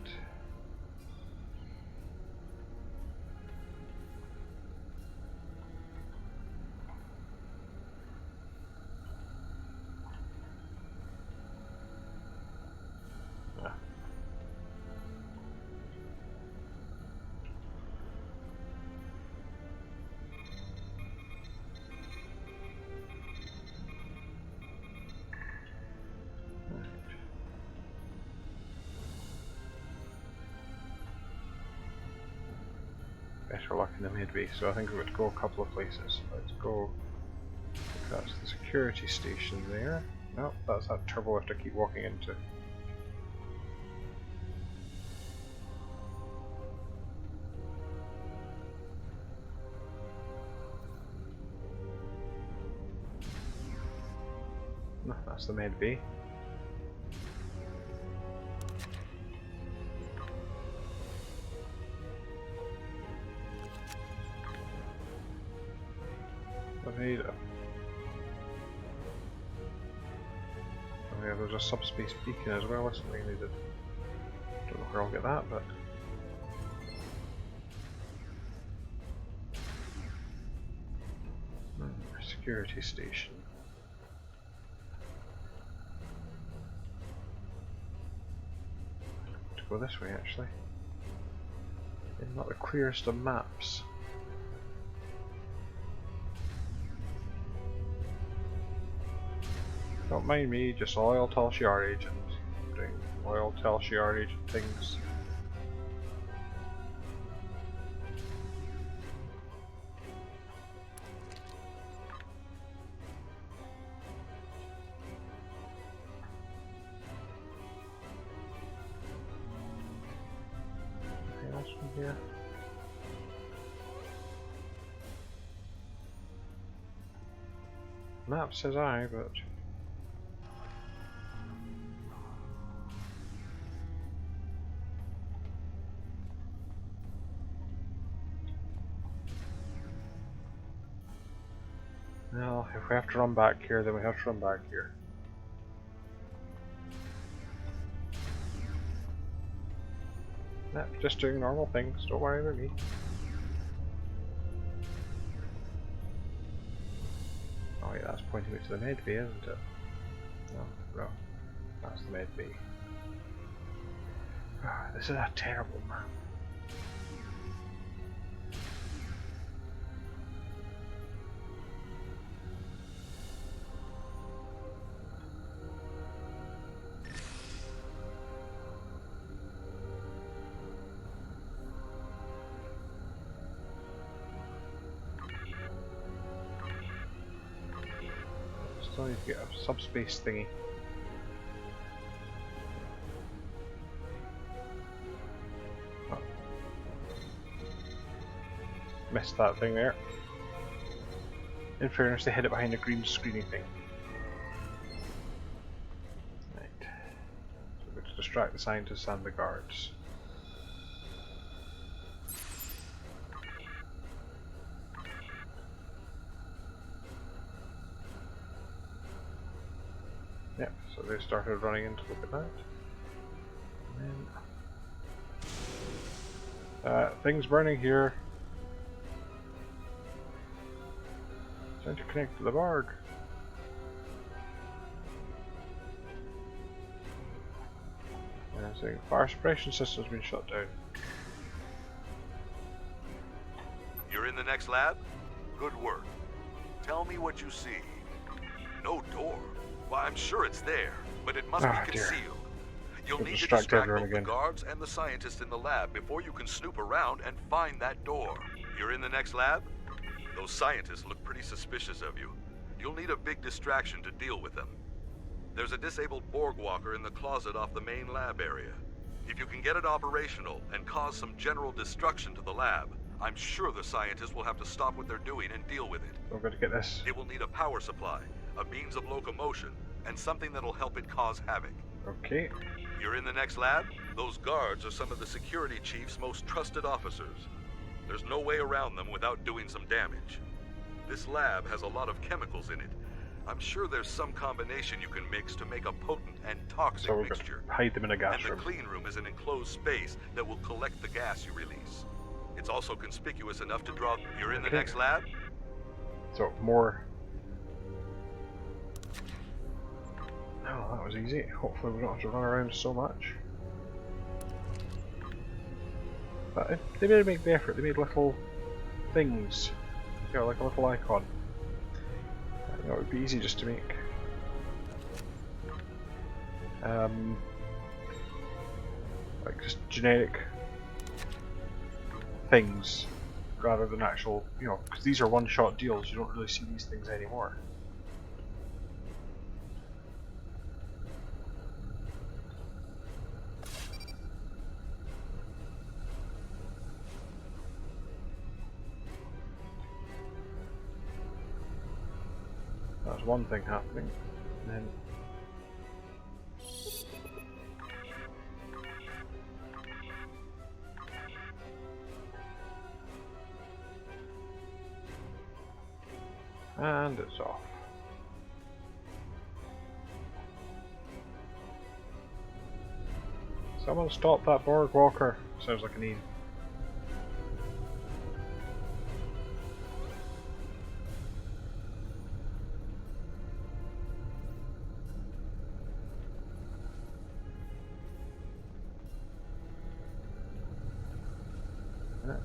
Speaker 1: Better luck in the mid-base, so I think we're going to go a couple of places. Let's go. That's the security station there. No, that's that turbo lift I keep walking into. No, that's the mid-bay. we need a... Oh yeah, there's a subspace beacon as well, that's something needed. Don't know where I'll get that, but... Security station. To go this way actually. And not the clearest of maps. Don't mind me, just loyal Tal Shiar agent. Doing loyal Tal Shiar agent things. Here. Map says I, but well, if we have to run back here, then we have to run back here. Just doing normal things, don't worry about me. Oh yeah, that's pointing me to the med bay, isn't it? No, that's the med bay. This is a terrible map. Still need to get a subspace thingy. Oh. Missed that thing there. In fairness, they hid it behind a green screening thing. Right. So we're going to distract the scientists and the guards. Yep, so they started running in to look at that. And then, things burning here. Trying to connect to the Borg. And I'm saying fire suppression system's been shut down.
Speaker 14: You're in the next lab? Good work. Tell me what you see. No door. Well, I'm sure it's there, but it must be concealed. You'll need to distract both the guards and the scientists in the lab before you can snoop around and find that door. You're in the next lab? Those scientists look pretty suspicious of you. You'll need a big distraction to deal with them. There's a disabled Borg walker in the closet off the main lab area. If you can get it operational and cause some general destruction to the lab, I'm sure the scientists will have to stop what they're doing and deal with it.
Speaker 1: We're going to get this.
Speaker 14: It will need a power supply, a means of locomotion, and something that'll help it cause havoc.
Speaker 1: Okay.
Speaker 14: You're in the next lab? Those guards are some of the security chief's most trusted officers. There's no way around them without doing some damage. This lab has a lot of chemicals in it. I'm sure there's some combination you can mix to make a potent and toxic mixture.
Speaker 1: Hide them in a gas
Speaker 14: room. And the clean room is an enclosed space that will collect the gas you release. It's also conspicuous enough to draw... You're in the next lab?
Speaker 1: So, more... Oh, that was easy. Hopefully we don't have to run around so much. But they did make the effort. They made little things. You know, like a little icon. You know, it would be easy just to make. Like just generic things rather than actual, you know, because these are one-shot deals. You don't really see these things anymore. That's one thing happening, and then And it's off. Someone stop that Borg walker. Sounds like an E.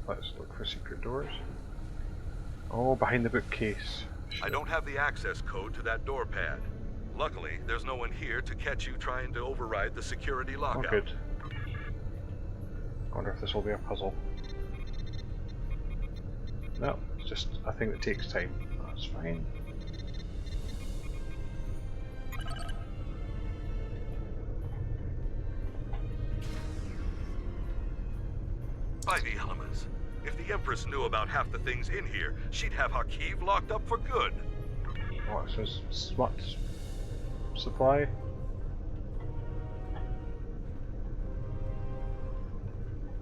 Speaker 1: Let's look for secret doors. Oh, behind the bookcase.
Speaker 14: I don't have the access code to that door pad. Luckily, there's no one here to catch you trying to override the security lockout.
Speaker 1: Oh, good. I wonder if this will be a puzzle. No, it's just a thing that takes time. That's fine.
Speaker 14: By the Hummus. If the Empress knew about half the things in here, she'd have Hakiv locked up for good.
Speaker 1: Oh, it says smut supply.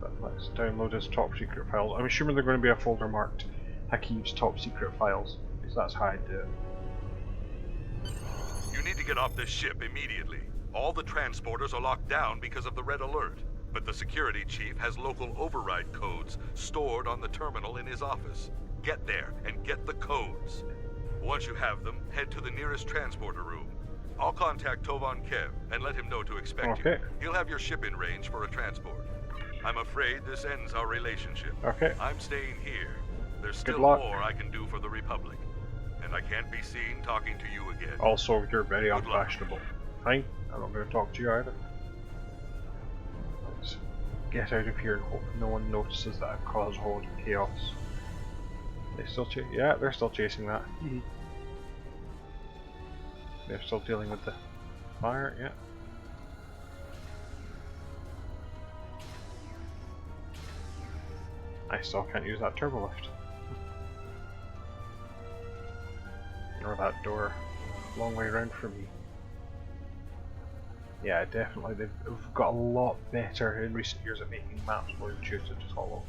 Speaker 1: But let's download his top secret files. I'm assuming they're going to be a folder marked Hakiv's top secret files, because that's how I do it.
Speaker 14: You need to get off this ship immediately. All the transporters are locked down because of the red alert. But the security chief has local override codes stored on the terminal in his office. Get there and get the codes. Once you have them, head to the nearest transporter room. I'll contact Tovan Kev and let him know to expect you. He'll have your ship in range for a transport. I'm afraid this ends our relationship.
Speaker 1: Okay.
Speaker 14: I'm staying here. There's still
Speaker 1: luck.
Speaker 14: more I can do for the Republic. And I can't be seen talking to you again.
Speaker 1: Also, you're very unfashionable. Fine, I'm not going to talk to you either. Let's get out of here and hope no one notices that I've caused a whole lot of chaos. They still yeah, they're still chasing that. They're still dealing with the fire, yeah. I still can't use that turbo lift. Or that door. Long way around for me. Yeah, definitely. They've got a lot better in recent years at making maps more intuitive to follow.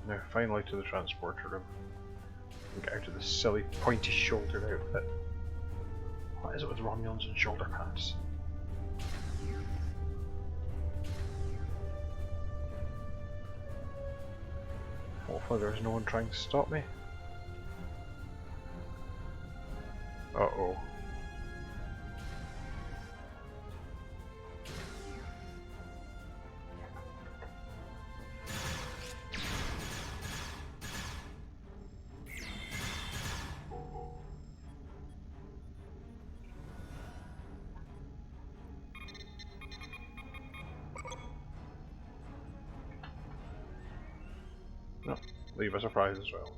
Speaker 1: Now finally to the transporter room. And get out of this silly pointy shouldered outfit. What is it with Romulans and shoulder pads? Hopefully there's no one trying to stop me. Uh-oh. No, leave a surprise as well.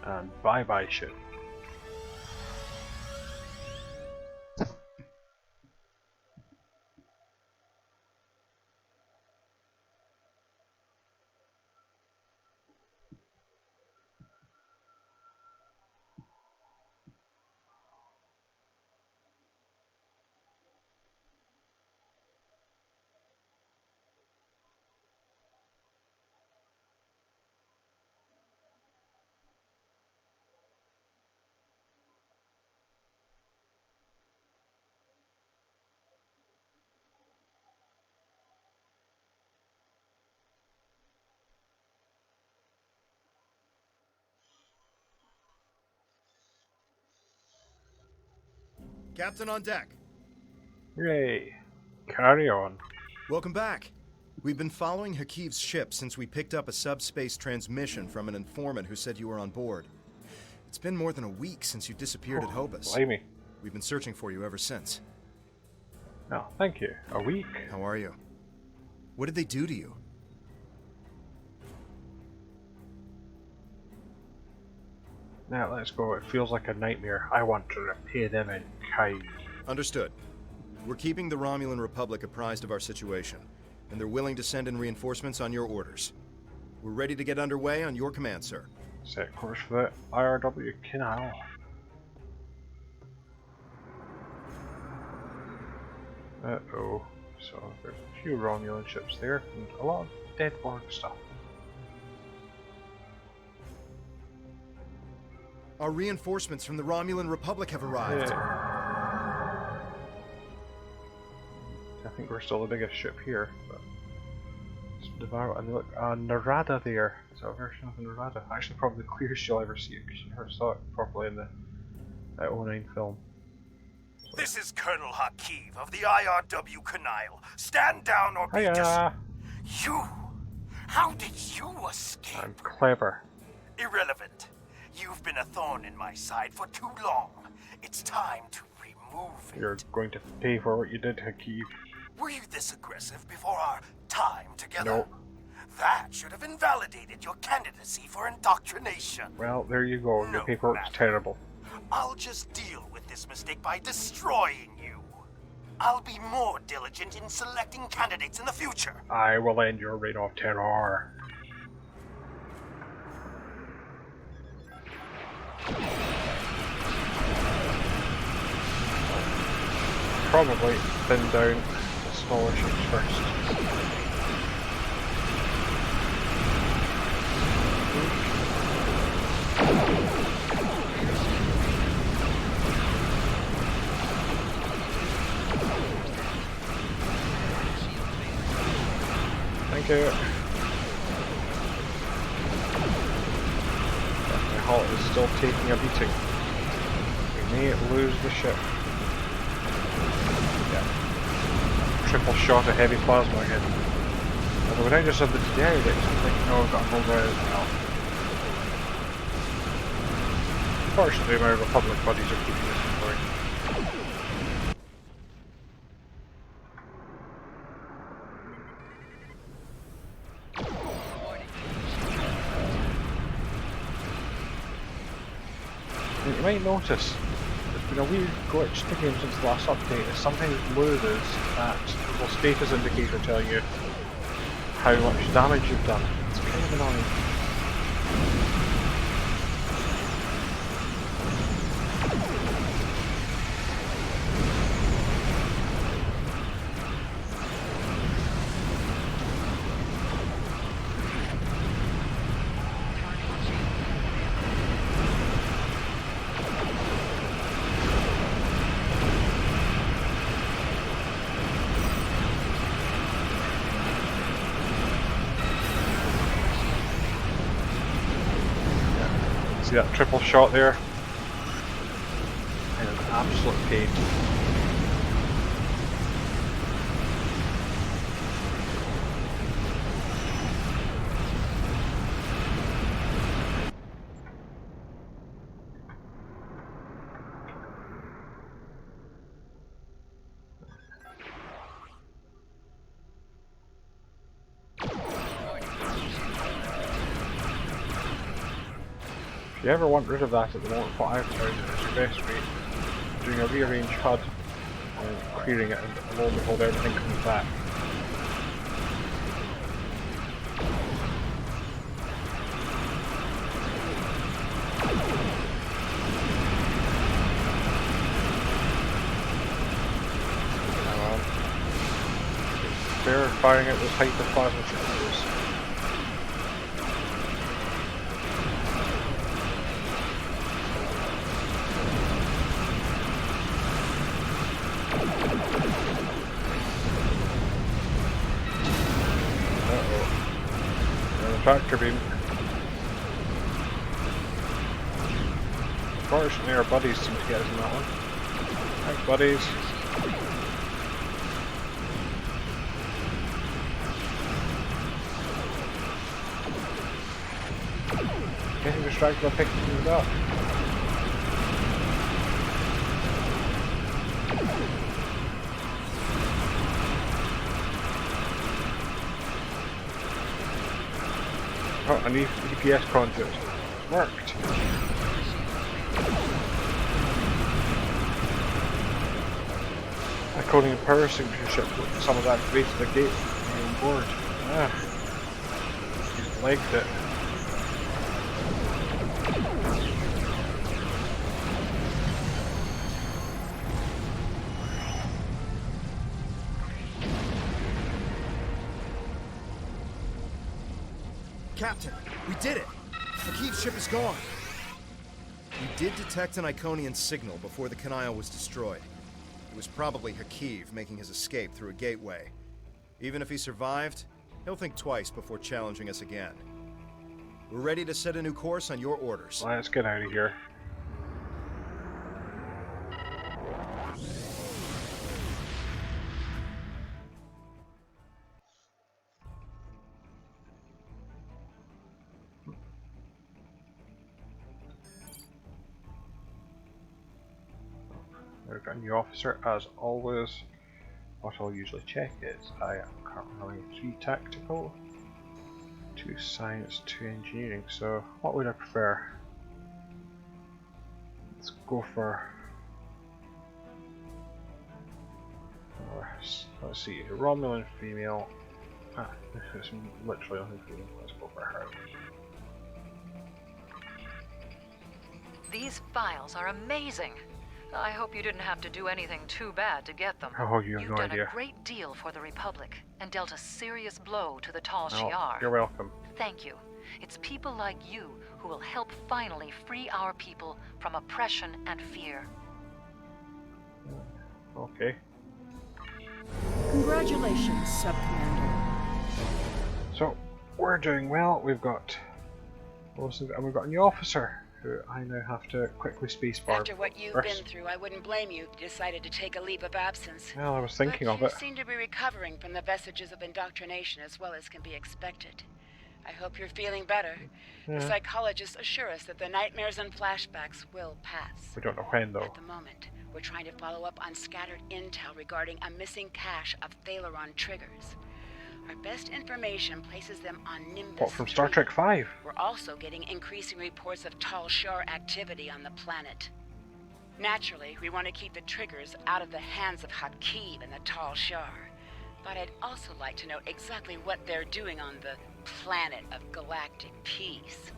Speaker 1: And bye-bye ship.
Speaker 2: Captain on deck.
Speaker 1: Yay. Carry on.
Speaker 2: Welcome back. We've been following Hakiv's ship since we picked up a subspace transmission from an informant who said you were on board. It's been more than a week since you disappeared at Hobus.
Speaker 1: Blimey.
Speaker 2: We've been searching for you ever since.
Speaker 1: Oh, thank you. A week?
Speaker 2: How are you? What did they do to you?
Speaker 1: Now let's go. It feels like a nightmare. I want to repay them in kind.
Speaker 2: Understood. We're keeping the Romulan Republic apprised of our situation, and they're willing to send in reinforcements on your orders. We're ready to get underway on your command, sir.
Speaker 1: Set course for the IRW canal. Uh-oh. So there's a few Romulan ships there, and a lot of dead Borg stuff.
Speaker 2: Our reinforcements from the Romulan Republic have arrived.
Speaker 1: Yeah. I think we're still the biggest ship here, but and look, Narada there. So a version of the Narada. Actually, probably the clearest you'll ever see it because you never saw it properly in the 09 film. So.
Speaker 15: This is Colonel Hakeev of the IRW Canal. Stand down or be You? How did you escape?
Speaker 1: I'm clever.
Speaker 15: Irrelevant. You've been a thorn in my side for too long. It's time to remove it.
Speaker 1: You're going to pay for what you did, Hakeev.
Speaker 15: Were you this aggressive before our time together?
Speaker 1: No.
Speaker 15: That should have invalidated your candidacy for indoctrination.
Speaker 1: Well, there you go. Your paperwork's terrible.
Speaker 15: I'll just deal with this mistake by destroying you. I'll be more diligent in selecting candidates in the future.
Speaker 1: I will end your reign of terror. Probably thin down the smaller ships first. Thank you. My hull is still taking a beating. We may lose the ship. Yeah. Triple shot of heavy plasma again. Although we now just have the derelict. I think no, I've got a hull there as well. Fortunately, my Republic buddies are keeping this going. You might notice there's been a weird glitch in the game since the last update. It sometimes loses that little status indicator telling you how much damage you've done. It's kind of annoying. See that triple shot there? And an absolute pain. If you ever want rid of that at the moment, what I've found is your best way doing a rearrange HUD and clearing it, and lo and behold everything comes back. They're firing out those hyper plasma charges. Tractor beam. Fortunately, our buddies seem to get us in that one. Thanks, buddies. Getting distracted by picking things up. Oh, an EPS conduit. Worked. Iconian power signature ship with some of that activated the gate on board. Ah. He's legged it.
Speaker 2: Captain, we did it! Hakiv's ship is gone! We did detect an Iconian signal before the Canaille was destroyed. It was probably Hakiv making his escape through a gateway. Even if he survived, he'll think twice before challenging us again. We're ready to set a new course on your orders.
Speaker 1: Let's get out of here. We've got a new officer, as always. What I'll usually check is I am currently having 3 tactical, 2 science, 2 engineering. So what would I prefer? Let's go for. Let's see, Romulan female. Ah, this is literally only female. Let's go for her.
Speaker 7: These files are amazing. I hope you didn't have to do anything too bad to get them.
Speaker 1: Oh, you have
Speaker 7: You've
Speaker 1: no
Speaker 7: done
Speaker 1: idea.
Speaker 7: a great deal for the Republic and dealt a serious blow to the Tal Shiar.
Speaker 1: You're welcome.
Speaker 7: Thank you. It's people like you who will help finally free our people from oppression and fear.
Speaker 1: Okay.
Speaker 10: Congratulations, Sub-Commander.
Speaker 1: So, we're doing well. We've got a new officer who I now have to quickly spacebar.
Speaker 4: After what you've been through, I wouldn't blame you if you decided to take a leave of absence.
Speaker 1: Well, I was thinking of
Speaker 4: but
Speaker 1: it.
Speaker 4: You seem to be recovering from the vestiges of indoctrination as well as can be expected. I hope you're feeling better.
Speaker 1: Yeah.
Speaker 4: The psychologists assure us that the nightmares and flashbacks will pass.
Speaker 1: We don't know when, though.
Speaker 4: At the moment, we're trying to follow up on scattered intel regarding a missing cache of Thalaron triggers. Our best information places them on Nimbus.
Speaker 1: What, from Star Trek V?
Speaker 4: We're also getting increasing reports of Tal Shiar activity on the planet. Naturally, we want to keep the triggers out of the hands of Hakiv and the Tal Shiar. But I'd also like to know exactly what they're doing on the planet of galactic peace.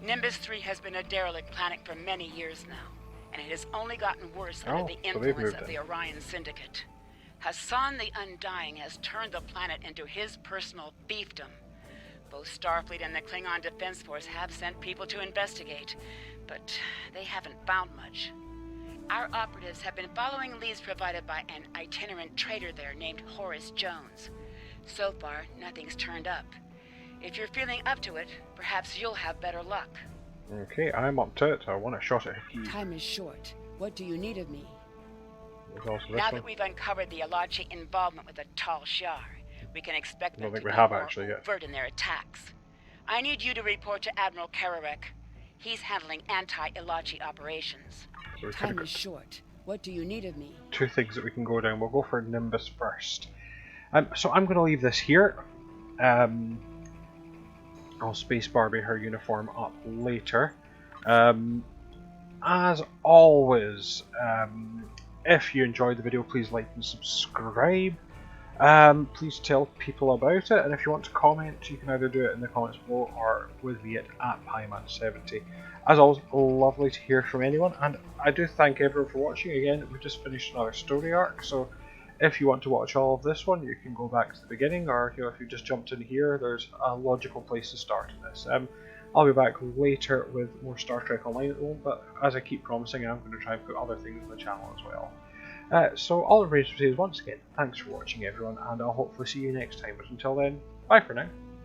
Speaker 4: Nimbus 3 has been a derelict planet for many years now, and it has only gotten worse under the influence of the Orion Syndicate. Hassan the Undying has turned the planet into his personal fiefdom. Both Starfleet and the Klingon Defense Force have sent people to investigate, but they haven't found much. Our operatives have been following leads provided by an itinerant trader there named Horace Jones. So far, nothing's turned up. If you're feeling up to it, perhaps you'll have better luck.
Speaker 1: Okay, I'm up to it. I want a shot at Hakiv.
Speaker 4: Time is short. What do you need of me?
Speaker 1: Now
Speaker 4: that we've uncovered the Alachi involvement with the Tal Shiar, we can expect them to be
Speaker 1: more
Speaker 4: overt in their attacks. I need you to report to Admiral Kararek. He's handling anti-Alachi operations.
Speaker 1: So
Speaker 4: Time is short. What do you need of me?
Speaker 1: 2 things that we can go down. We'll go for Nimbus first. So I'm going to leave this here. I'll spacebar her uniform up later. As always, if you enjoyed the video, please like and subscribe. Please tell people about it, and if you want to comment, you can either do it in the comments below or with me at Pyman70. As always, lovely to hear from anyone, and I do thank everyone for watching. Again, we've just finished another story arc, so if you want to watch all of this one, you can go back to the beginning, or if you just jumped in here, there's a logical place to start in this. I'll be back later with more Star Trek Online at the moment, but as I keep promising, I'm going to try and put other things on the channel as well. So all I'm ready to say is once again, thanks for watching everyone, and I'll hopefully see you next time, but until then, bye for now.